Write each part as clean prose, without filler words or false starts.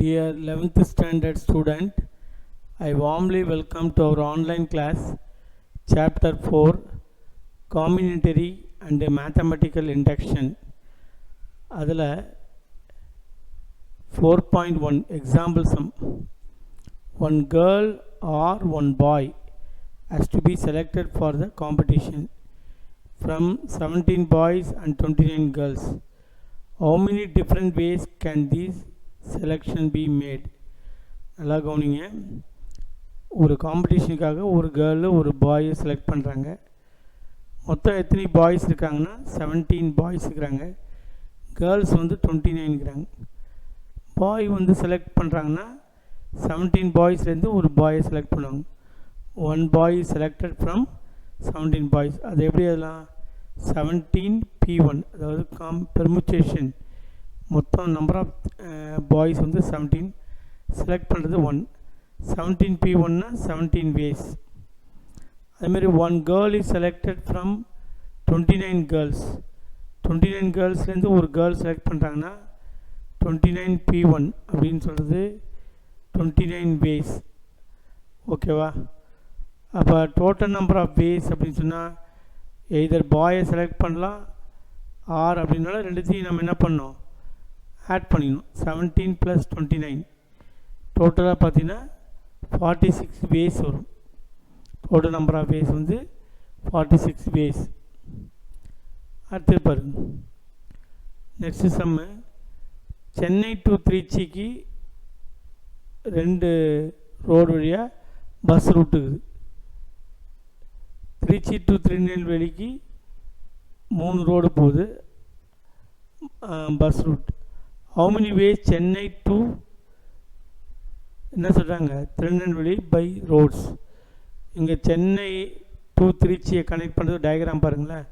Dear 11th standard student, I warmly welcome to our online class, Chapter 4, Combinatory and Mathematical Induction. அதில் 4.1 example sum. One girl or one boy has to be selected for the competition from 17 boys and 29 girls. How many different ways can these selection be made? நல்லா கவனிங்க. ஒரு காம்படிஷனுக்காக ஒரு girl ஒரு பாயை select பண்ணுறாங்க. மொத்தம் எத்தனை பாய்ஸ் இருக்காங்கன்னா 17 பாய்ஸ் இருக்கிறாங்க. கேர்ள்ஸ் வந்து 29 இருக்கிறாங்க. பாய் வந்து செலக்ட் பண்ணுறாங்கன்னா 17 பாய்ஸ்லேருந்து ஒரு பாயை செலக்ட் பண்ணுவாங்க. One boy selected from 17 boys. அது எப்படி அதெல்லாம் 17p1, அதாவது பெர்முட்டேஷன். மொத்தம் நம்பர் ஆஃப் பாய்ஸ் வந்து 17, செலக்ட் பண்ணுறது 1. 17p1னா 17 ways. அதுமாரி one girl is selected from 29 girls. 29 கேர்ள்ஸ்லேருந்து ஒரு கேர்ள் செலக்ட் பண்ணுறாங்கன்னா 29p1 அப்படின்னு சொல்கிறது 29 ways. ஓகேவா? அப்போ டோட்டல் நம்பர் ஆஃப் வேஸ் அப்படின்னு சொன்னால் எய்தர் பாயை செலக்ட் பண்ணலாம் ஆர் அப்படின்னால ரெண்டுத்தையும் நம்ம என்ன பண்ணோம், ஆட் பண்ணிக்கணும். 17 + 29 டோட்டலாக பார்த்தீங்கன்னா 46 வேஸ் வரும். டோட்டல் நம்பர் ஆஃப் வேஸ் வந்து 46 வேஸ். அடுத்து பாருங்க, நெக்ஸ்ட் சம்மு. சென்னை டு திருச்சிக்கு 2 ரோடு வழியாக பஸ் ரூட்டுக்குது. திருச்சி டு திருநெல்வேலிக்கு 3 ரோடு போகுது bus route. How many ways Chennai to என்ன சொல்கிறாங்க, திருநெல்வேலி பை ரோட்ஸ். இங்கே சென்னை டு திருச்சியை கனெக்ட் பண்ணுறது டயக்ராம் பாருங்களேன்.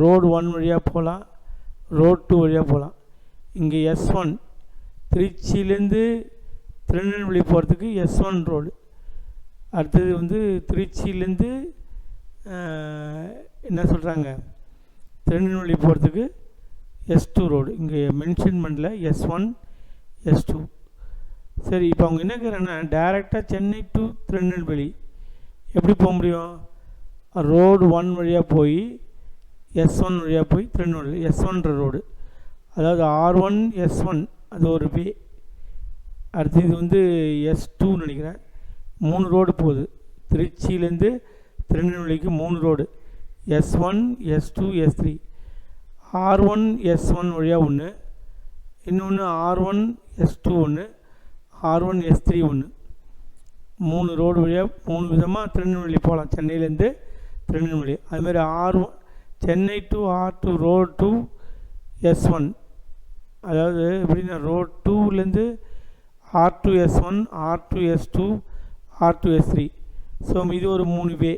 ரோடு 1 வழியாக போகலாம், ரோடு 2 வழியாக போகலாம். இங்கே S1 திருச்சியிலேருந்து திருநெல்வேலி போகிறதுக்கு S1 ரோடு. அடுத்தது வந்து திருச்சியிலேருந்து என்ன சொல்கிறாங்க, திருநெல்வேலி போகிறதுக்கு S2 ரோடு. இங்கே மென்ஷன் பண்ணல S1 S2. சரி, இப்போ அவங்க என்ன கேட்குறாங்கன்னா டைரெக்டாக சென்னை டு திருநெல்வேலி எப்படி போக முடியும்? ரோடு 1 வழியாக போய் S1 வழியாக போய் திருநெல்வேலி S1ன்ற ரோடு, அதாவது R1 S1 அது ஒரு வே. அடுத்து இது வந்து S2 நினைக்கிறேன். 3 ரோடு போகுது திருச்சியிலேருந்து திருநெல்வேலிக்கு. 3 road S1 S2 S3. R1 S1 வழியாக ஒன்று, இன்னொன்று R1 S2 ஒன்று, R1 S3 ஒன்று. 3 ரோடு வழியாக 3 விதமாக திருநெல்வேலி போகலாம், சென்னையிலேருந்து திருநெல்வேலி. அதுமாதிரி R1 Chennai to R2 road 2 S1, அதாவது எப்படின்னா road 2லேருந்து R2 S1 R2 S2 R2 S3. So இது ஒரு 3 வே.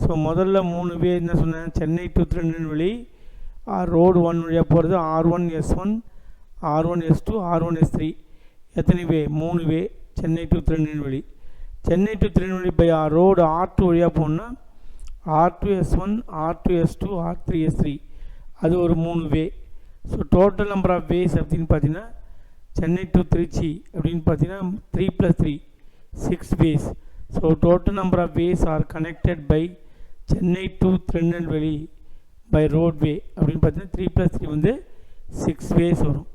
ஸோ முதல்ல 3 வே என்ன சொன்னேன், சென்னை டு திருநெல்வேலி ரோடு 1 வழியாக போகிறது R1 S1 R1 S2 R1 S3. எத்தனை way? 3 way Chennai to Tirunelveli. Chennai to Tirunelveli by road R2 வழியாக போகணுன்னா R2 S1 R2 S2 R3 S3, அது ஒரு 3 way. So total number of ways அப்படின்னு பார்த்தீங்கன்னா சென்னை டு திருச்சி அப்படின்னு பார்த்தீங்கன்னா 3 + 3 6 ways. So total number of ways are connected by Chennai to Tirunelveli by road way அப்படின்னு பார்த்தீங்கன்னா 3 + 3 வந்து 6 வேஸ் வரும்.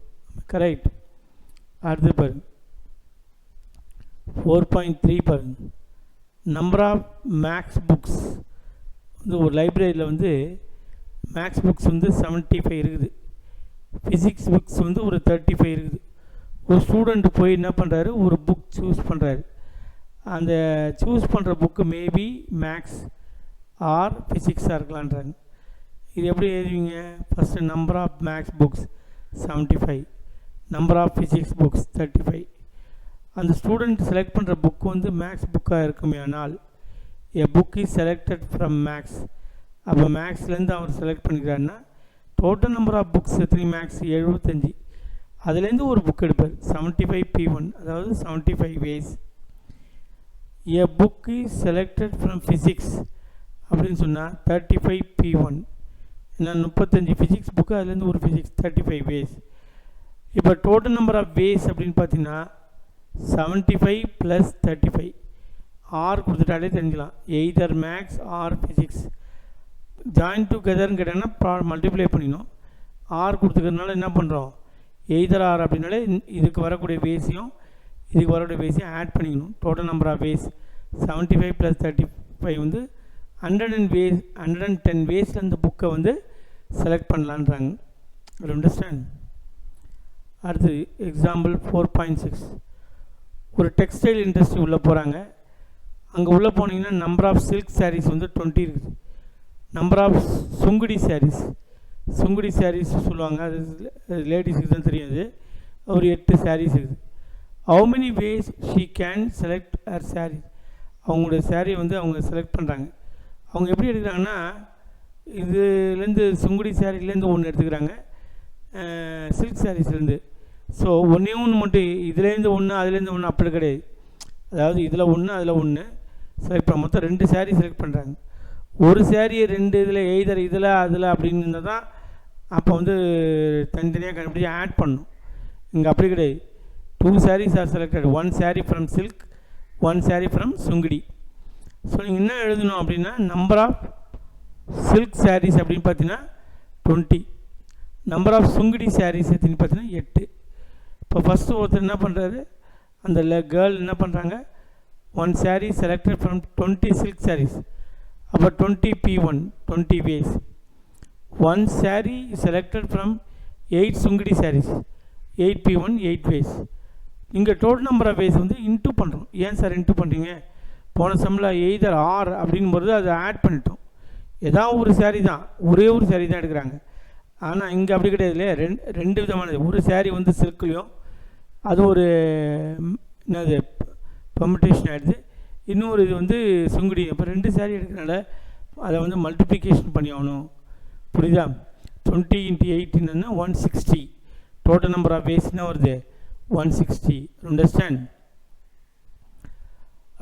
கரெக்ட். அடுத்து பாருங்க 4.3 பாருங்க. நம்பர் ஆஃப் மேக்ஸ் புக்ஸ் வந்து ஒரு லைப்ரரியில் வந்து மேக்ஸ் புக்ஸ் வந்து 75 இருக்குது. ஃபிசிக்ஸ் புக்ஸ் வந்து ஒரு 35 இருக்குது. ஒரு ஸ்டூடெண்ட் போய் என்ன பண்ணுறாரு, ஒரு புக் சூஸ் பண்ணுறாரு. அந்த சூஸ் பண்ணுற புக்கு மேபி மேக்ஸ் ஆர் ஃபிசிக்ஸாக இருக்கலான்றாங்க. இது எப்படி எழுதுவீங்க? First number of maths books 75, number of physics books 35. அந்த ஸ்டூடெண்ட் செலக்ட் பண்ணுற புக்கு வந்து மேக்ஸ் புக்காக இருக்குமே, ஆனால் a book is selected from maths. அப்போ மேக்ஸ்லேருந்து அவர் செலக்ட் பண்ணிக்கிறாருன்னா டோட்டல் நம்பர் ஆஃப் புக்ஸ் எத்தனை மேக்ஸ் 75. அதுலேருந்து ஒரு புக் எடுப்பார் 75p1, அதாவது 75 ways. A book is selected from physics அப்படின்னு சொன்னால் 35p1. ஏன்னா 35 ஃபிசிக்ஸ் புக்கு, அதுலேருந்து ஒரு ஃபிசிக்ஸ் 35 வேஸ். இப்போ டோட்டல் நம்பர் ஆஃப் வேஸ் அப்படின்னு பார்த்தீங்கன்னா 75 + 35 ஆர் கொடுத்துட்டாலே தெரிஞ்சிக்கலாம். Either maths or physics. Join டுகெதர்னு கேட்டாங்கன்னா மல்டிப்ளை பண்ணிடணும். ஆர் கொடுத்துக்கிறதுனால என்ன பண்ணுறோம், எய்தர் ஆர் அப்படின்னாலே இதுக்கு வரக்கூடிய வேஸையும் இதுக்கு வரக்கூடிய வேஸையும் ஆட் பண்ணிக்கணும். டோட்டல் நம்பர் ஆஃப் வேஸ் 75 + 35 வந்து 110 வேஸில் இந்த புக்கை வந்து செலக்ட் பண்ணலான்றாங்க. அண்டர்ஸ்டாண்ட். அடுத்து எக்ஸாம்பிள் 4.6. ஒரு டெக்ஸ்டைல் இண்டஸ்ட்ரி உள்ளே போகிறாங்க. அங்கே உள்ளே போனீங்கன்னா நம்பர் ஆஃப் சில்க் சாரீஸ் வந்து 20 இருக்குது. நம்பர் ஆஃப் சுங்குடி சாரீஸ் சொல்லுவாங்க, அது லேடிஸுக்கு தான் தெரியாது. ஒரு 8 சாரீஸ் இருக்குது. How many ways she can select her saree. அவங்களோட சாரீ வந்து அவங்க செலக்ட் பண்ணுறாங்க. அவங்க எப்படி எடுக்கிறாங்கன்னா, இதுலேருந்து சுங்குடி சாரீலேருந்து ஒன்று எடுத்துக்கிறாங்க, சில்க் சாரீஸ்லேருந்து. ஸோ ஒன்றே ஒன்று மட்டும் இதுலேருந்து ஒன்று அதுலேருந்து ஒன்று அப்படி கிடையாது. அதாவது இதில் ஒன்று அதில் ஒன்று செலக்ட் பண்ண மொத்தம் 2 சாரீ செலக்ட் பண்ணுறாங்க. ஒரு சாரியை 2 இதில் எய்தர் இதில் அதில் அப்படின்னு இருந்தால் தான் அப்போ வந்து தனித்தனியாக கண்டுபிடிச்சி ஆட் பண்ணணும். இங்கே அப்படி கிடையாது. 2 sarees are selected. 1 saree from silk, 1 saree from Sungudi. So நீங்கள் என்ன எழுதணும் அப்படின்னா, நம்பர் ஆஃப் சில்க் சாரீஸ் அப்படின்னு பார்த்தீங்கன்னா 20, நம்பர் ஆஃப் சுங்குடி சாரீஸ் எத்தின்னு பார்த்தீங்கன்னா 8. இப்போ ஃபஸ்ட்டு ஒருத்தர் என்ன பண்ணுறாரு, அந்த கேர்ள் என்ன பண்ணுறாங்க, 1 saree selected from 20 silk sarees. அப்போ 20 P1 20 ways. 1 saree selected from 8 Sungudi sarees, 8 P1 8 ways. இங்கே டோட்டல் நம்பர் ஆஃப் வேஸ் வந்து இன்ட்டு பண்ணுறோம். ஏன் சார் இன்ட்டு பண்ணுறீங்க, போன சம்மில் எய்தர் ஆர் அப்படின்போது அதை ஆட் பண்ணிட்டோம். ஏதாவது ஒரு சாரீ தான், ஒரே ஒரு சாரீ தான் எடுக்கிறாங்க. ஆனால் இங்கே அப்படி கிடையாது இல்லையா, ரெண்டு விதமானது. ஒரு சாரீ வந்து சில்க்லேயும் அது ஒரு என்னது பெர்மிட்டேஷன் ஆகிடுது, இன்னொரு இது வந்து சுங்குடி. அப்போ 2 சாரீ எடுக்கிறனால அதை வந்து மல்டிப்ளிகேஷன் பண்ணி ஆகணும். புரியுதா? 20 × 8 160. டோட்டல் நம்பர் ஆஃப் வேஸ் என்ன வருது, 160. அண்டர்ஸ்டாண்ட்.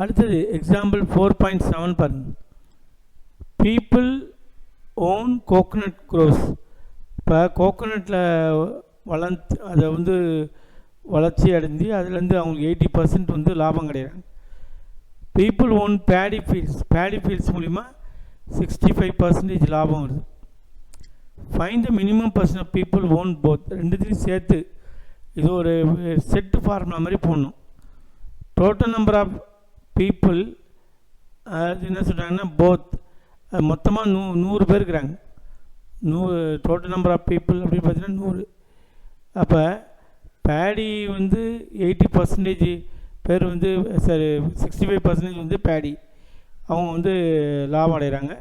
அடுத்தது எக்ஸாம்பிள் 4.7 பாருங்க. People own coconut grows. இப்போ கோகோனட்டில் அதை வந்து வளர்ச்சி அடைஞ்சு அதுலேருந்து அவங்களுக்கு 80% வந்து லாபம் கிடையாது. பீப்புள் ஓன் பேடி ஃபீல்ட்ஸ் மூலிமா 65% லாபம் வருது. Find the minimum percent of people own both. ரெண்டுத்தையும் சேர்த்து இது ஒரு செட்டு ஃபார்முலா மாதிரி போடணும். டோட்டல் நம்பர் ஆஃப் பீப்புள் அது என்ன சொல்கிறாங்கன்னா போத், மொத்தமாக 100 பேர் இருக்கிறாங்க. 100 டோட்டல் நம்பர் ஆஃப் பீப்புள் அப்படின்னு பார்த்தீங்கன்னா 100. அப்போ பேடி வந்து 80% பேர் வந்து சரி 65% வந்து பேடி அவங்க வந்து லாபம் அடைகிறாங்க.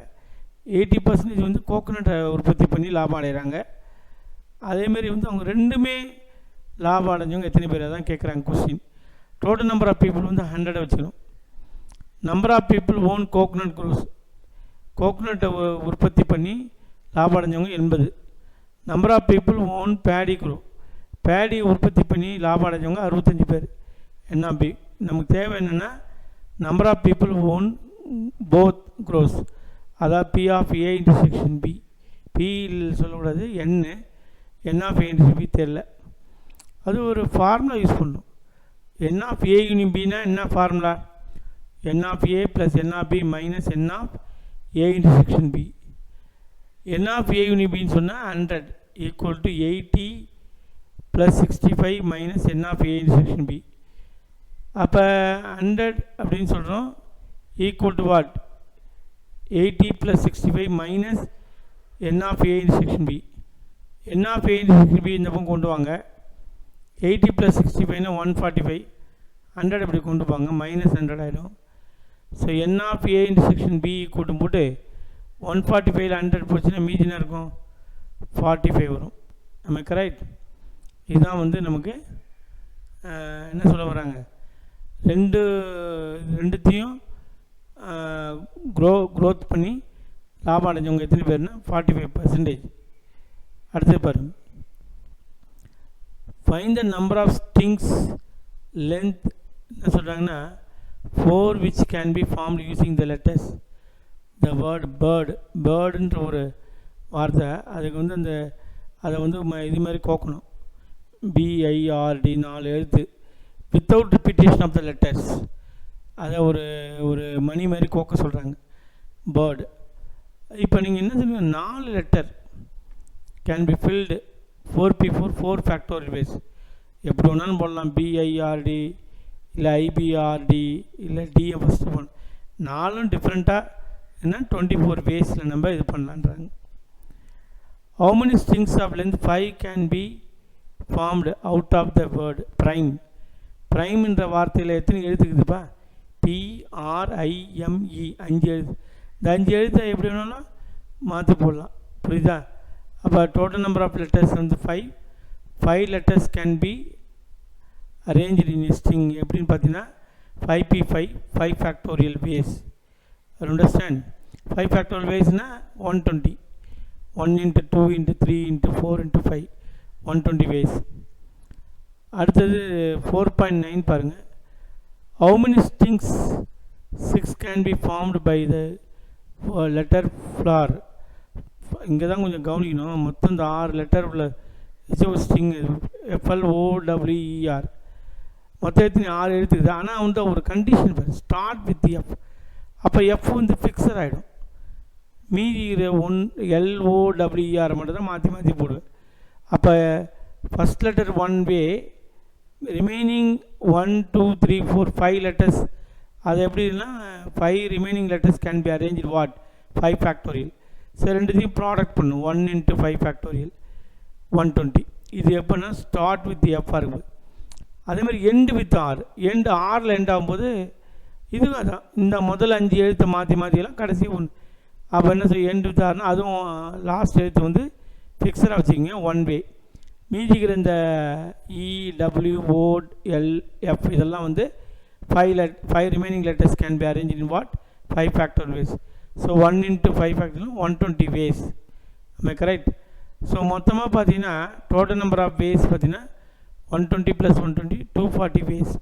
80% வந்து கோகோனட்டை உற்பத்தி பண்ணி லாபம் அடைகிறாங்க. அதேமாரி வந்து அவங்க ரெண்டுமே லாபம் அடைஞ்சவங்க எத்தனை பேர் தான் கேட்குறாங்க question. Total number of people வந்து 100 வச்சுக்கணும். Number of people own coconut grows, கோகோனட்டை உற்பத்தி பண்ணி லாபம் அடைஞ்சவங்க 80. Number of people own paddy grow, paddy உற்பத்தி பண்ணி லாபம் அடைஞ்சவங்க 65 பேர். என்ன பி நமக்கு தேவை என்னென்னா, number of people own both grows, அதாவது P of A intersection B. பியில் சொல்லக்கூடாது, N of A intersection B தெரில. அது ஒரு ஃபார்முலா யூஸ் பண்ணணும். N ஆஃப் A யூனியன் Bனா என்ன formula, N of A plus N of B minus N of A intersection B. N of A union Bன்னு சொன்னால் 100 equal to 80 plus 65 minus N of A intersection B. அப்போ 100 அப்படின்னு சொல்கிறோம் equal to what, 80 plus 65 minus N of A intersection B. N of A intersection B இந்த பக்கம் கொண்டு வாங்க. 80 plus 65 145, 100 இப்படி கொண்டு போங்க, மைனஸ் 100 ஆகிடும். So N of A intersection B கூட்டும் போட்டு 145ல் 100 போச்சுன்னா மீதினா இருக்கும் 45 வரும். நம்ம கரெக்ட். இதுதான் வந்து நமக்கு என்ன சொல்ல வராங்க, ரெண்டுத்தையும் க்ரோத் பண்ணி லாபம் அடைஞ்சவங்க எத்தனை பேர்னா 45%. அடுத்து பாருங்கள், find the number of strings length. என்ன சொல்கிறாங்கன்னா, 4 which can be formed using the letters the word bird. பேர்டுன்ற ஒரு வார்த்தை, அதுக்கு வந்து அந்த அதை வந்து இது மாதிரி கோக்கணும். BIRD 4 எழுத்து without repetition of the letters. அதை ஒரு மணி மாதிரி கோக்க சொல்கிறாங்க பேர்டு. இப்போ நீங்கள் என்ன சொல்லுவீங்க, 4 letter can be filled 4P4 4 factorial ways. எப்படி வேணாலும் போடலாம், BIRD இல்லை IBRD இல்லை DM ஃபஸ்ட்டு போடணும். 4 டிஃப்ரெண்ட்டாக என்ன 24 வேஸில் நம்ம இது பண்ணலான்றாங்க. How many strings of length 5 can be formed out of the word prime? prime என்ற வார்த்தையில் எத்தனை எழுத்துக்குதுப்பா? PRIME 5 எழுத்து. இந்த 5 எழுத்தை எப்படி வேணாலும் மாற்றி போடலாம், புரியுதா? அப்போ டோட்டல் நம்பர் ஆஃப் லெட்டர்ஸ் வந்து 5 letters can be arranged in a string. எப்படின்னு பார்த்தீங்கன்னா 5P5 5 factorial ways. Understand? 5 factorial ways-னா 120. 1 into 2 into 3 into 4 into 5 120 ways. அடுத்தது 4.9 பாருங்கள். How many strings 6 can be formed by the letter flower? இங்கே தான் கொஞ்சம் கவனிக்கணும். மொத்தம் இந்த 6 லெட்டர் உள்ள ஸ்ட்ரிங் FLOWER மொத்தம் எத்தனை 6 எழுத்துக்குது. ஆனால் வந்து ஒரு கண்டிஷன் பாரு, ஸ்டார்ட் வித் F. அப்போ F வந்து ஃபிக்ஸட் ஆகிடும். மீதி LOWER மட்டும் தான் மாற்றி போடுவேன். அப்போ ஃபஸ்ட் லெட்டர் 1 வே, ரிமைனிங் 1 2 3 4 5 லெட்டர்ஸ். அது எப்படின்னா 5 remaining letters can be arrange what 5 factorial. சரி, ரெண்டுத்தையும் ப்ராடக்ட் பண்ணும். 1 into 5 ஃபேக்டோரியல் 120. இது எப்போன்னா ஸ்டார்ட் வித் எஃப்பாக இருக்குது. அதேமாதிரி எண்டு வித் ஆர். எண்டு ஆரில் எண்ட் ஆகும்போது இதுவும் அதான், இந்த முதல் 5 எழுத்தை மாற்றிலாம் கடைசி 1. அப்போ என்ன செய்ய எண்டு வித் ஆர்னா அதுவும் லாஸ்ட் எழுத்து வந்து ஃபிக்ஸடாக வச்சுக்கிங்க 1 வே. மீதிக்கிற இந்த EWOLF இதெல்லாம் வந்து 5 remaining letters can be arrange in what 5 factorial ways. So 1 into 5 factorial 120 ways. ஆமாம், கரெக்ட். ஸோ மொத்தமாக பார்த்தீங்கன்னா டோட்டல் நம்பர் ஆஃப் வேஸ் பார்த்தீங்கன்னா 120 + 120 240 வேஸ்.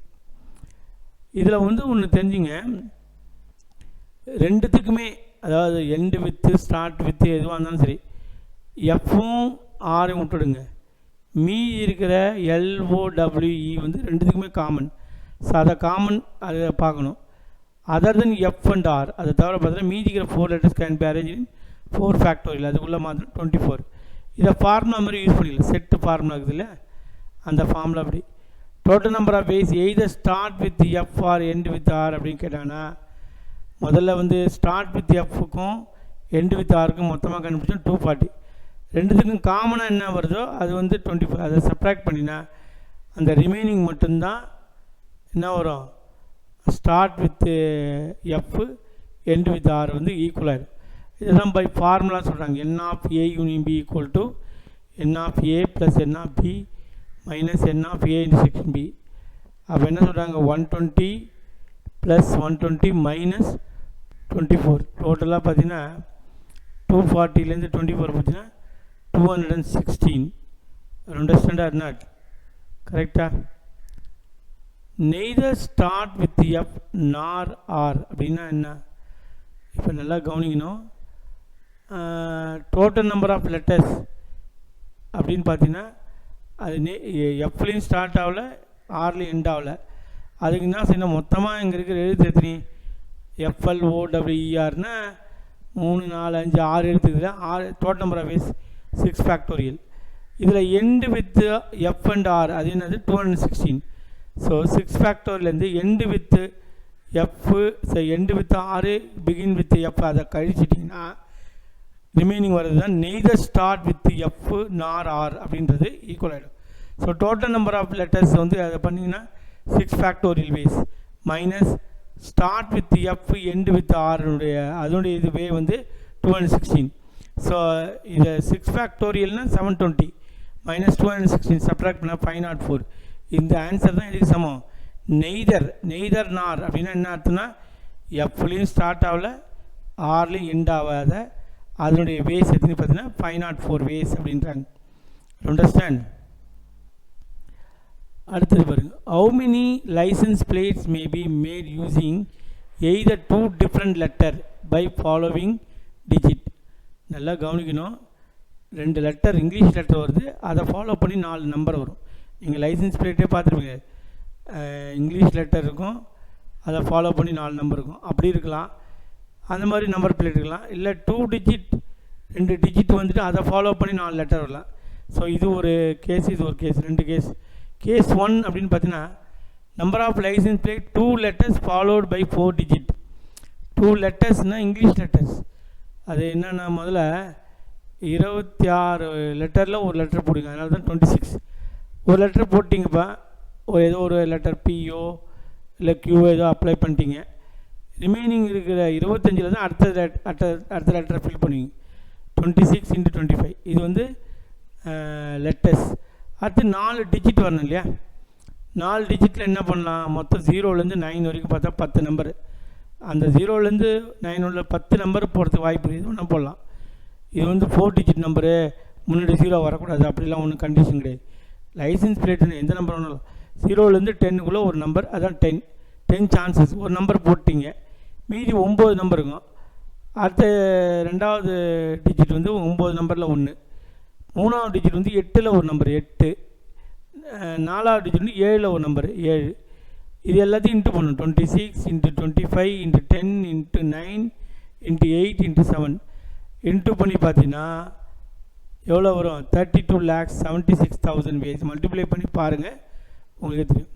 இதில் வந்து ஒன்று தெரிஞ்சுங்க, ரெண்டுத்துக்குமே அதாவது எண்டு வித்து ஸ்டார்ட் வித்து எதுவாக இருந்தாலும் சரி, எஃப்பும் ஆரையும் விட்டுடுங்க. மீதி இருக்கிற LOWE வந்து ரெண்டுத்துக்குமே காமன். ஸோ அதை காமன் அதை பார்க்கணும். Other then F and R அதை தவிர பார்த்தீங்கன்னா மீதி இருக்கிற 4 letters can be arrange in 4 factorial. அதுக்குள்ளே மாத்திரம் 24. இதை ஃபார்முலா மாதிரி யூஸ் பண்ணிக்கலாம். செட்டு ஃபார்முலா இருக்குது இல்லை, அந்த ஃபார்முலா அப்படி. Total number of ways either start with F or end with R அப்படின்னு கேட்டாங்கன்னா, முதல்ல வந்து ஸ்டார்ட் வித் எஃப்க்கும் எண்டு வித் ஆருக்கும் மொத்தமாக கண்டுபிடிச்சோம் 240. ரெண்டுத்துக்கும் காமனாக என்ன வருதோ அது வந்து 24. அதை சப்ராக்ட் பண்ணினா அந்த ரிமைனிங் மட்டும்தான் என்ன வரும், start with F end with R வந்து ஈக்குவல் ஆகிடும். இதுதான் பை ஃபார்முலா சொல்கிறாங்க. N of A union B equal to N of A plus N of B minus N of A into section B. அப்போ என்ன சொல்கிறாங்க, 120 + 120 minus 24. டோட்டலாக பார்த்தீங்கன்னா 240லேருந்து 24 பார்த்தீங்கன்னா 216. Understand or not? கரெக்டாக. Neither start with F nor R அப்படின்னா என்ன? இப்போ நல்லா கவனிக்கணும். டோட்டல் நம்பர் ஆஃப் லெட்டர்ஸ் அப்படின்னு பார்த்தீங்கன்னா அது எஃப்லேயும் ஸ்டார்ட் ஆகலை, ஆர்லேயும் எண்ட் ஆகலை. அதுக்கு என்ன செய்யணும், மொத்தமாக இங்கே இருக்கிற எழுத்து எத்தனை FLOWERனா 3 4 5 6 எழுத்துக்குதுல 6. Total number of ways 6 factorial. இதில் end with F and R அது என்னது 216. ஸோ 6 ஃபேக்டோரியலேருந்து end with F, end with R begin with F அதை கழிச்சிட்டிங்கன்னா ரிமைனிங் வர்றது தான் neither start with F nor R அப்படின்றது ஈக்குவல் ஆகிடும். So total number of letters வந்து அதை பண்ணிங்கன்னா 6 factorial ways minus start with F end with ஆருடைய அதனுடைய இது வே வந்து 216. ஸோ இதை 6 ஃபேக்டோரியல்னால் 720 மைனஸ் 216 சப்ராக்ட் பண்ணால் 504. இந்த ஆன்சர் தான் இதுக்கு சமம். நெய்தர் நார் அப்படின்னா என்ன அர்த்தம்னா எஃப்லேயும் ஸ்டார்ட் ஆகலை ஆர்லேயும் எண்ட் ஆகாத அதனுடைய வேஸ் எத்தனை பார்த்தீங்கன்னா 504 வேஸ் அப்படின்றாங்க. அண்டர்ஸ்டாண்ட்? அடுத்தது பாருங்க, how many licence plates may be made using either 2 different letter by following digit. நல்லா கவனிக்கணும். 2 லெட்டர் இங்கிலீஷ் லெட்டர் வருது, அதை ஃபாலோ பண்ணி 4 நம்பர் வரும். நீங்கள் லைசன்ஸ் பிளேட்டே பார்த்துருப்பீங்க, இங்கிலீஷ் லெட்டர் இருக்கும், அதை ஃபாலோ பண்ணி 4 நம்பர் இருக்கும். அப்படி இருக்கலாம், அந்த மாதிரி நம்பர் பிளேட் இருக்கலாம். இல்லை 2 டிஜிட் 2 டிஜிட் வந்துட்டு அதை ஃபாலோ பண்ணி 4 லெட்டர் வரலாம். ஸோ இது ஒரு கேஸ், இது ஒரு கேஸ், 2 கேஸ். கேஸ் 1 அப்படின்னு பார்த்தீங்கன்னா number of licence plate 2 letters followed by 4 digit. 2 லெட்டர்ஸ்னால் இங்கிலீஷ் லெட்டர்ஸ். அது என்னென்னா முதல்ல 26 லெட்டரில் ஒரு லெட்டர் போடுங்க, அதனால தான் 26. ஒரு லெட்டர் போட்டிங்கப்பா, ஏதோ ஒரு லெட்டர் பிஓ இல்லை கியூ ஏதோ அப்ளை பண்ணிட்டீங்க. ரிமைனிங் இருக்கிற 25 தான் அடுத்த லெட்டரை ஃபில் பண்ணுவீங்க. 26 × 25 இது வந்து லெட்டர்ஸ். அடுத்து 4 டிஜிட் வரணும் இல்லையா? 4 டிஜிட்டில் என்ன பண்ணலாம், மொத்தம் 0லேருந்து 9 வரைக்கும் பார்த்தா 10 நம்பரு. அந்த 0லேருந்து 9 உள்ள 10 நம்பர் போகிறதுக்கு வாய்ப்பு இருக்குது, ஒன்றா போடலாம். இது வந்து 4 டிஜிட் நம்பரு, முன்னாடி 0 வரக்கூடாது, அப்படிலாம் ஒன்றும் கண்டிஷன் கிடையாது. லைசன்ஸ் பிளேட்டுன்னு எந்த நம்பர் வேணாலும் 0லேருந்து 10க்குள்ளே ஒரு நம்பர், அதான் 10 சான்சஸ். ஒரு நம்பர் போட்டிங்க, மீதி 9 நம்பர் இருக்கும். அடுத்த 2வது டிஜிட் வந்து 9 நம்பரில் 1, 3வது டிஜிட் வந்து 8ல் ஒரு நம்பர் 8, 4வது டிஜிட் வந்து 7ல் ஒரு நம்பர் 7. இது எல்லாத்தையும் இன்ட்டு பண்ணணும். 26 × 25 × 10 × 9 × 8 × 7 இன்ட்டு பண்ணி பார்த்தீங்கன்னா எவ்வளோ வரும்? 32,76,000 வேஸ். மல்டிப்ளை பண்ணி பாருங்கள், உங்களுக்கு தெரியும்.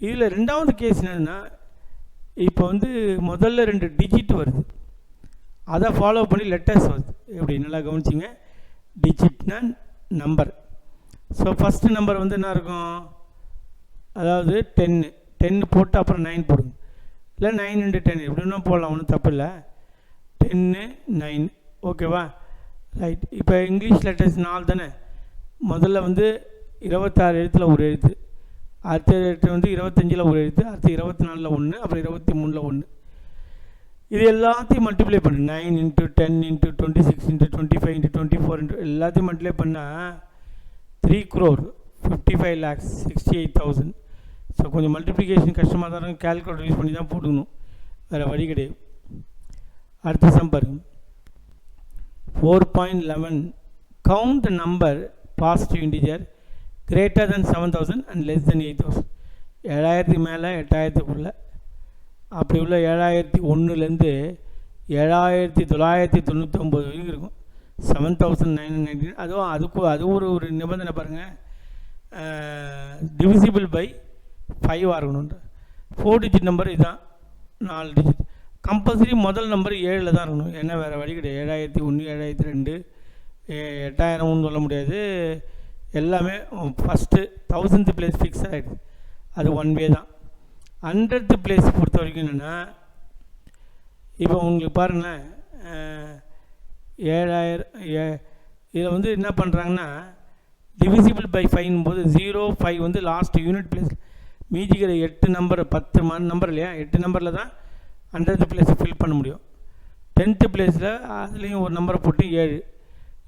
இதில் 2வது கேஸ் என்னென்னா, இப்போ வந்து முதல்ல 2 டிஜிட் வருது, அதை ஃபாலோ பண்ணி லெட்டர்ஸ் வருது. எப்படி நல்லா கவனிச்சிங்க, டிஜிட்னா நம்பர். ஸோ ஃபஸ்ட்டு நம்பர் வந்து என்ன இருக்கும், அதாவது 10 போட்டு அப்புறம் 9 போடுங்க, இல்லை 9 × 10 எப்படின்னா போடலாம், ஒன்றும் தப்பு இல்லை. 10 9 ஓகேவா, ரைட். இப்போ இங்கிலீஷ் லெட்டர்ஸ் 4 தானே. முதல்ல வந்து 26 எழுத்தில் ஒரு எழுத்து, அடுத்த எழுத்து வந்து 25ல் ஒரு எழுத்து, அடுத்து 24ல் 1, அப்புறம் 23ல் 1. இது எல்லாத்தையும் மல்டிப்ளை பண்ணு. 9 × 10 × 26 × 25 × 24 எல்லாத்தையும் மல்டிப்ளை பண்ணால் 3,55,68,000. ஸோ கொஞ்சம் மல்டிப்ளிகேஷன் கஷ்டமாக தான் இருக்கும், கேல்குலேட்டர் யூஸ் பண்ணி தான் போடணும், வேறு வழி கிடையாது. அடுத்த சம் பாருங்க, 4.11 count the number positive integer greater than 7,000 and less than 8,000. 7,000 மேலே 8,000க்குள்ளே, அப்படி உள்ள 7,001லேருந்து 7,999 வரைக்கும் இருக்கும். 7,919 அதுவும் அது ஒரு நிபந்தனை பாருங்கள், டிவிசிபிள் பை 5 இருக்கணுன்ற. 4 டிஜிட் நம்பர் இதுதான், 4 டிஜிட். கம்பல்சரி முதல் நம்பர் 7ல் தான் இருக்கணும், ஏன்னா வேறு வழி கிடையாது. 7,001 7,002 8,000 சொல்ல முடியாது, எல்லாமே ஃபஸ்ட்டு 1000th பிளேஸ் ஃபிக்ஸ் ஆகிடுது, அது 1 வே தான். 100th பிளேஸ் பொறுத்த வரைக்கும் என்னென்னா, இப்போ உங்களுக்கு பாருங்களேன், 7,000 இதில் வந்து என்ன பண்ணுறாங்கன்னா, டிவிசிபிள் பை 5 போது 0 5 வந்து லாஸ்ட் யூனிட் பிளேஸ், மீதிக்கிற 8 நம்பர் 10 நம்பர் இல்லையா, 8 நம்பரில் தான் 100th பிளேஸை ஃபில் பண்ண முடியும். 10th பிளேஸில் அதுலேயும் ஒரு நம்பரை போட்டு 7.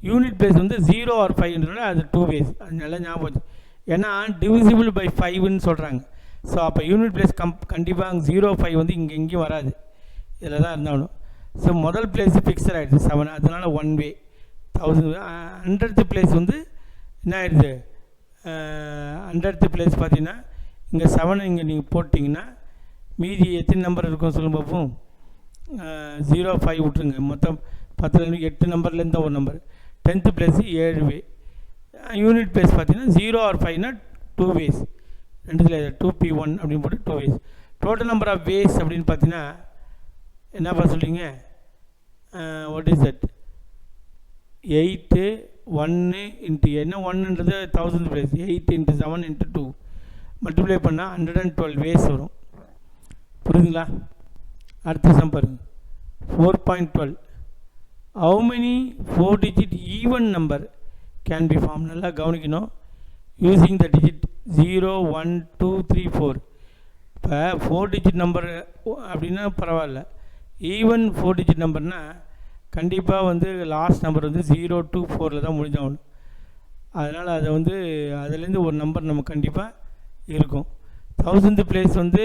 யூனிட் பிளேஸ் வந்து 0 or 5ன்றனால அது 2 ways, அது நல்லா ஞாபகம் வச்சு. ஏன்னா டிவிசிபிள் பை 5ன்னு சொல்கிறாங்க. ஸோ அப்போ யூனிட் பிளேஸ் கண்டிப்பாக 0 5 வந்து எங்கேயும் வராது, இதில் தான் இருந்தாலும். ஸோ முதல் பிளேஸ் ஃபிக்ஸட் ஆகிடுது 7, அதனால் 1 வே 1000. 100th பிளேஸ் வந்து என்ன ஆகிடுது, 100th பிளேஸ் பார்த்தீங்கன்னா இங்கே 7 இங்கே நீங்கள் போட்டிங்கன்னா மீதி எத்தனை நம்பர் இருக்கும் சொல்லும் பார்ப்போம். 0 5 விட்டுருங்க, மொத்தம் 10 8 நம்பர்லேருந்து ஒரு நம்பர். 10th பிளேஸ் 7 வே. யூனிட் பிளேஸ் பார்த்தீங்கன்னா 0 or 5னா 2 ways, 2ல் 2p1 அப்படின்னு போட்டு 2 ways. Total number of ways அப்படின்னு பார்த்தீங்கன்னா என்னப்பா சொல்கிறீங்க, வாட் இஸ் தட், 8 1 × என்ன 1ன்றது 1000th பிளேஸ், 8 × 7 × 2 மல்டிப்ளை பண்ணால் 112 வேஸ் வரும். புரியுதுங்களா? அடுத்த சம் பாருங்க, 4.12 how many 4 digit even number can be formed. நல்லா கவனிக்கணும், using the digit 0 1 2 3 4. இப்போ 4 digit நம்பர் அப்படின்னா பரவாயில்ல, ஈவன் 4 digit நம்பர்னால் கண்டிப்பாக வந்து லாஸ்ட் நம்பர் வந்து 0 to 4ல் தான் முடிஞ்சாகணும். அதனால் அதை வந்து அதுலேருந்து ஒரு நம்பர் நம்ம கண்டிப்பாக இருக்கும். 1000th பிளேஸ் வந்து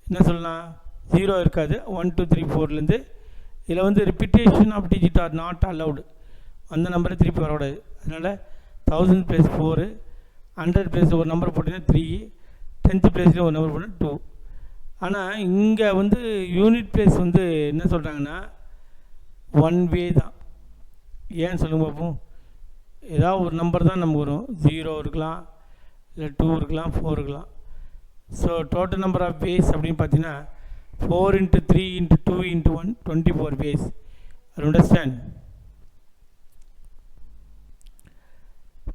என்ன சொல்லலாம், 0 இருக்காது, 1 2 3 4லேருந்து. இதில் வந்து repetition of digit are not allowed, அந்த நம்பரை திருப்பி வரக்கூடாது. அதனால் 1000th பிளேஸ் 4, 100 பிளேஸில் ஒரு நம்பர் போட்டிங்கன்னா 3, 10th பிளேஸில் ஒரு நம்பர் போட்டிங்கன்னா 2. ஆனால் இங்கே வந்து யூனிட் பிளேஸ் வந்து என்ன சொல்கிறாங்கன்னா 1 வே தான். ஏன்னு சொல்லுங்க பார்ப்போம். ஏதாவது ஒரு நம்பர் தான் நமக்கு வரும். 0 இருக்கலாம், இல்லை 2 இருக்கலாம், 4 இருக்கலாம். So total number of ways அப்படின்னு பார்த்தீங்கன்னா 4 × 3 × 2 × 1 24 ways. Understand?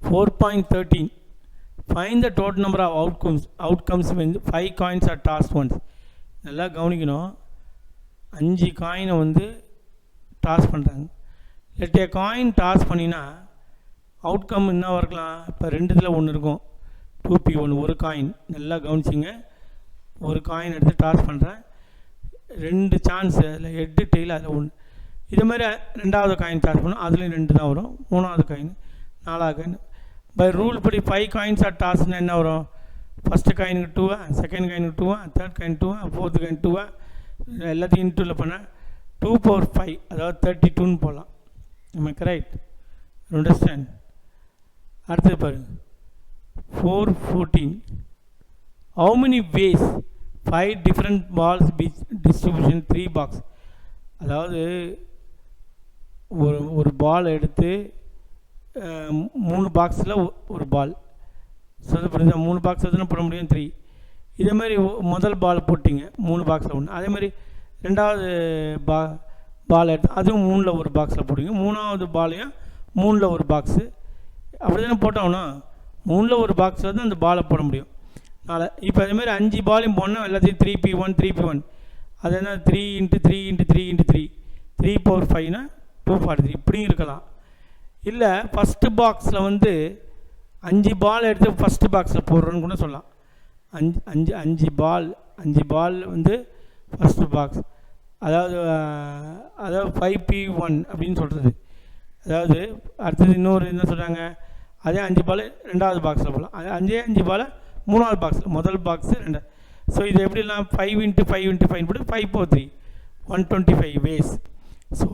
4.13 find the total number of outcomes when 5 coins are tossed once. நல்லா கவனிக்கணும். 5 காயினை வந்து டாஸ் பண்ணுறாங்க. லெட் ஏ காயின் டாஸ் பண்ணினா அவுட்கம் என்ன இருக்கலாம்? இப்போ 2ல் 1 இருக்கும். 2p1 ஒரு காயின். நல்லா கவனிச்சிங்க. ஒரு காயின் எடுத்து டாஸ் பண்ணுறேன். 2 சான்ஸ், அதில் ஹெட்டு டெய்ல், அதில் 1. இது மாதிரி 2வது காயின் டாஸ் பண்ணோம், அதுலேயும் 2 தான் வரும். 3வது காயின், 4வது காயின். பை ரூல் படி 5 காயின்ஸ் ஆர் டாஸ்னா என்ன வரும்? ஃபஸ்ட்டு காயினுக்கு 2, செகண்ட் காயினுக்கு 2, தேர்ட் காயின் 2, ஃபோர்த்து காயின் 2, எல்லாத்தையும் இன்டூவில் பண்ணால் 2/5, அதாவது 32ன்னு போகலாம். நம்ம கரெக்ட். அண்டர்ஸ்டாண்ட்? அடுத்தது பாருங்க. 4.14 how many ways 5 different balls distribution 3 box. அதாவது ஒரு பால் எடுத்து 3 பாக்ஸில் ஒரு பால் சொல்லி புரிஞ்சா 3 பாக்ஸ் எதுனா போட முடியும் 3. இதே மாதிரி முதல் பால் போட்டிங்க 3 பாக்ஸில் 1. அதே மாதிரி 2வது பால் எடுத்து அதுவும் 3ல் ஒரு பாக்ஸில் போட்டிங்க. 3வது பாலையும் 3ல் ஒரு பாக்ஸு. அப்படி தானே போட்டோம்னா 3ல் ஒரு பாக்ஸில் தான் அந்த பாலை போட முடியும். இப்போ அதேமாதிரி 5 பாலையும் போடணும். எல்லாத்தையும் 3p1 3p1. அது என்ன 3 × 3 × 3 × 3 3/5னா 243 இப்படியும் இருக்கலாம். இல்லை ஃபஸ்ட்டு பாக்ஸில் வந்து 5 பால் எடுத்து ஃபஸ்ட்டு பாக்ஸில் போடுறோன்னு கூட சொல்லலாம். 5 பால் வந்து ஃபஸ்ட்டு பாக்ஸ், அதாவது 5p1 அப்படின்னு சொல்கிறது. அதாவது அடுத்தது இன்னொரு என்ன சொல்கிறாங்க, அதே 5 பால் 2வது பாக்ஸில் போடலாம். அதே 5 பால் 3வது பாக்ஸில், முதல் பாக்ஸு 2. ஸோ இது எப்படிலாம் 5 × 5 × 5 போட்டு 5/3 125 ways. ஸோ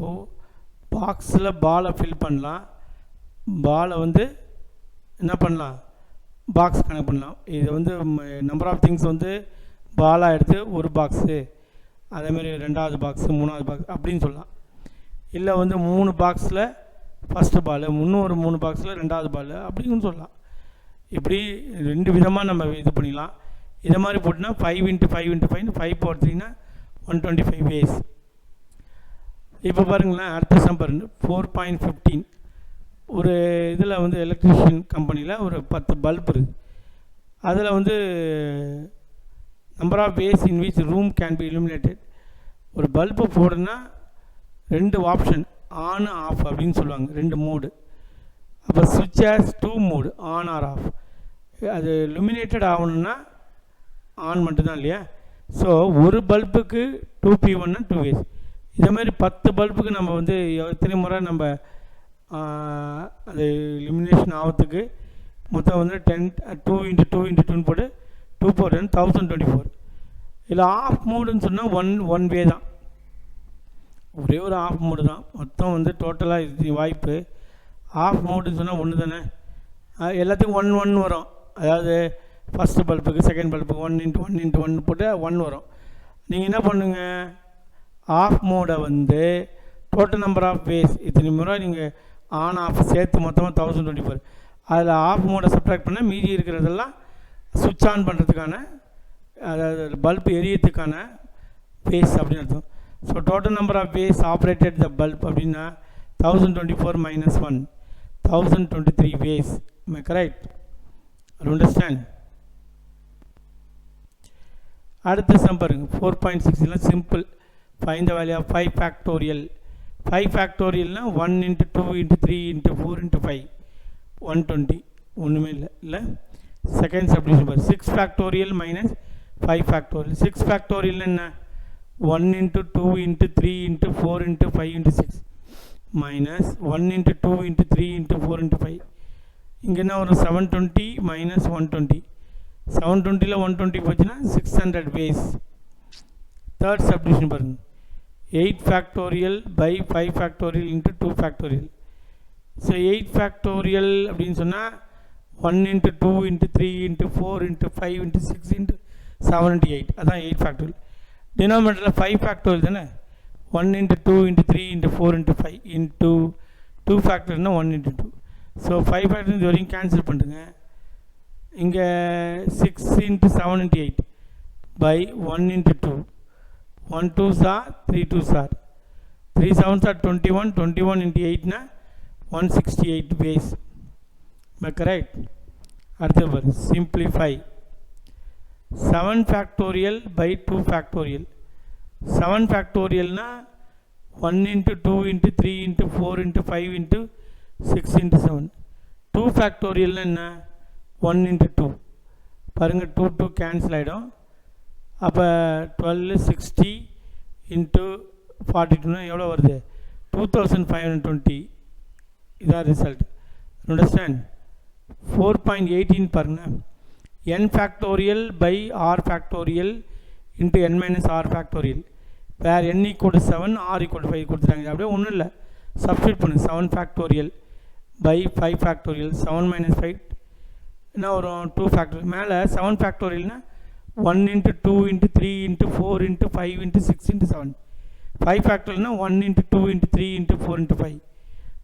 பாக்ஸில் பாலை ஃபில் பண்ணலாம். பாலை வந்து என்ன பண்ணலாம், பாக்ஸ் கனெக்ட் பண்ணலாம். இது வந்து நம்பர் ஆஃப் திங்ஸ் வந்து பாலாக எடுத்து ஒரு பாக்ஸு, அதேமாதிரி 2வது பாக்ஸு 3வது பாக்ஸ் அப்படின்னு சொல்லலாம். இல்லை வந்து 3 பாக்ஸில் ஃபஸ்ட்டு பால், இன்னொரு 3 பாக்ஸில் 2வது பால் அப்படின்னு சொல்லலாம். இப்படி 2 விதமாக நம்ம இது பண்ணிக்கலாம். இதை மாதிரி போட்டுனா 5 × 5 × 5 5/3னா 125 ways. இப்போ பாருங்களேன், அடுத்த சம்பர் 4.15 ஒரு இதில் வந்து எலக்ட்ரிஷியன் கம்பெனியில் ஒரு 10 பல்ப் இருக்குது. அதில் வந்து number of ways in which room can be illuminated. ஒரு பல்பு போடுன்னா 2 ஆப்ஷன், ஆன் ஆஃப் அப்படின்னு சொல்லுவாங்க, 2 மோடு. அப்போ சுவிட்ச் has 2 mode, on or off. அது illuminated ஆகணுன்னா ஆன் மட்டும்தான் இல்லையா. ஸோ ஒரு பல்புக்கு 2p1னா 2 ways. இதே மாதிரி 10 பல்புக்கு நம்ம வந்து எத்தனை முறை நம்ம அது illumination ஆகிறதுக்கு மொத்தம் வந்து 2 × 2 × 2 போட்டு 2/10 1024. இல்லை ஆஃப் மோடுன்னு சொன்னால் ஒன் வே தான், ஒரே ஒரு ஆஃப் மோடு தான். மொத்தம் வந்து டோட்டலாக இது வாய்ப்பு. ஆஃப் மோடுன்னு சொன்னால் 1 தானே, எல்லாத்துக்கும் 1 வரும். அதாவது ஃபஸ்ட்டு பல்புக்கு செகண்ட் பல்புக்கு 1 × 1 × 1 போட்டு 1 வரும். நீங்கள் என்ன பண்ணுங்க, ஆஃப் மோடை வந்து டோட்டல் நம்பர் ஆஃப் வேஸ் இத்தனை முறை நீங்கள் ஆன் ஆஃப் சேர்த்து மொத்தமாக 1024. அதில் ஆஃப் மோடை சப்ட்ராக்ட் பண்ணால் மீதி இருக்கிறதெல்லாம் சுவிட்ச் ஆன் பண்ணுறதுக்கான, அதாவது பல்ப் எரியத்துக்கான வேஸ் அப்படின்னு அர்த்தம். So total number of ways operated the bulb அப்படின்னா 1024 - 1 1023 ways. Am I correct? You understand? அடுத்த சம் பாருங்க 4.6 simple. Find the value of 5 factorial. 5 ஃபேக்டோரியல்னா 1 × 2 × 3 × 4 × 5 120. ஒன்றுமே இல்லை. செகண்ட் சப்டிவிஷன் பாரு 6 ஃபேக்டோரியல் மைனஸ் 5 ஃபேக்டோரியல். 6 ஃபேக்டோரியல் என்ன, 1 × 2 × 3 × 4 × 5 × 6 மைனஸ் 1 × 2 × 3 × 4 × 5. இங்கே என்ன வரும், 720 - 120. 720ல் 120 போச்சுன்னா 600 ways. தேர்ட் சப்டிவிஷன் பாருங்க 8 factorial by 5 factorial × 2 factorial. So 8 factorial அப்படின்னு சொன்னால் 1 into 2 into 3 into 4 into 5 into 6 into 7 into 8 அதான் 8 factorial. denominator 5 factorial தானே 1 into 2 into 3 into 4 into 5 into 2 factorial 1 into 2. So 5 factorial இது வரைக்கும் கேன்சல் பண்ணுங்க. இங்கே 6 into 7 into 8 by 1 into 2. 1 2s are 3 2s are 3 7s are 21. 21 into 8 na 168 base. Am I correct? அடுத்து simplify 7 factorial by 2 factorial. 7 factorial na 1 into 2 into 3 into 4 into 5 into 6 into 7. 2 factorial na 1 into 2. பாருங்க 2 2 cancel ஆயிடும். அப்போ 1260 into 42 எவ்வளோ வருது 2520. இதான் result. Understand. 4.18 பாருங்க. n factorial by r factorial into n minus r factorial. வேறு n equal to 7 r equal to 5 கொடுத்துட்டாங்க. அப்படியே ஒன்றும் இல்லை, சப்ஸ்டியூட் பண்ணு. 7 factorial by 5 factorial 7 minus 5 என்ன வரும் 2 factorial. மேலே 7 factorialனா 1 into 2 into 3 into 4 into 5 into 6 into 7. 5 factorial na 1 into 2 into 3 into 4 into 5.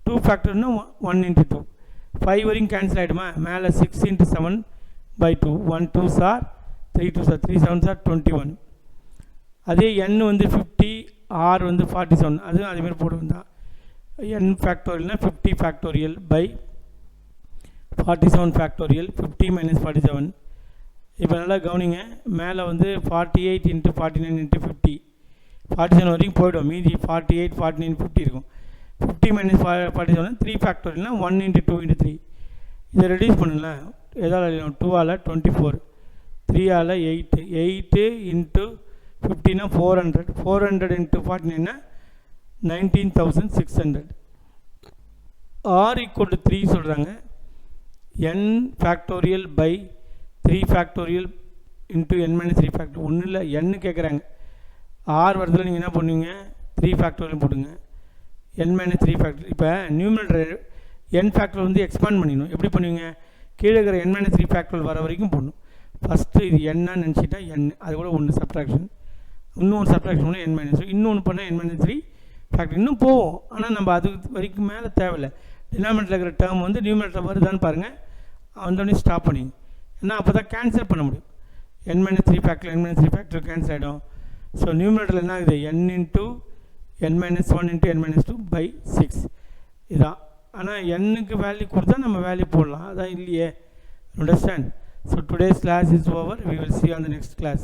2 factorial na 1 into 2. 5 வரையும் கேன்சல் ஆகிடுமா. மேலே 6 into 7 by 2. 1 2s are 3 2s are 3 7s are 21. அதே n வந்து 50, r வந்து 47. அதுவும் அதேமாதிரி போட்டு வந்தால் n factorialனா 50 factorial by 47 factorial 50 minus 47. இப்போ நல்லா கவனிங்க. மேலே வந்து 48 into 49 into 50. 47 வரைக்கும் போய்டும். மீதி 48 49 50 இருக்கும். 50 minus 47 3 factorialனா 1 into 2 into 3. இதை ரெடியூஸ் பண்ணுங்களேன். எதால் 2ஆல் 24, 3ஆல் 8, 8 into 50னா 400, 400 into 49னா 19,600. r equal to 3 சொல்கிறாங்க. n factorial by 3 factorial into n minus 3 factorial. ஒன்றும் இல்லை, n கேட்குறாங்க. r வரதில் நீங்கள் என்ன பண்ணுவீங்க 3 factorial போடுங்க. n minus 3 factorial. இப்போ நியூமரேட்டர் n factorial வந்து எக்ஸ்பாண்ட் பண்ணிடணும். எப்படி பண்ணுவீங்க, கீழே இருக்கிற n minus 3 factorial வர வரைக்கும் போடணும். ஃபஸ்ட்டு இது என்னன்னு நினச்சிட்டா n, அது கூட ஒன்று சப்ட்ராக்ஷன், இன்னொன்று சப்ட்ராக்ஷன் பண்ணால் n minus 2, இன்னொன்று பண்ணால் n minus 3 factorial. இன்னும் போவோம், ஆனால் நம்ம அது வரைக்கும் மேலே தேவையில்லை. டினாமினேட்டரில் இருக்கிற டேர்ம் வந்து நியூமரேட்டர் வருதான்னு பாருங்கள், வந்தோடனே ஸ்டாப் பண்ணிங்க. ஏன்னா அப்போ தான் கேன்சல் பண்ண முடியும். n minus 3 factorial n minus 3 factorial cancel ஆகிடும். ஸோ நியூமரேட்டரில் என்ன ஆகுது n into n minus 1 into n minus 2 by 6 இதான். ஆனால் n-க்கு வேல்யூ கொடுத்தா நம்ம வேல்யூ போடலாம், அதான் இல்லையே. Understand. So today's class is over. We will see on the next class.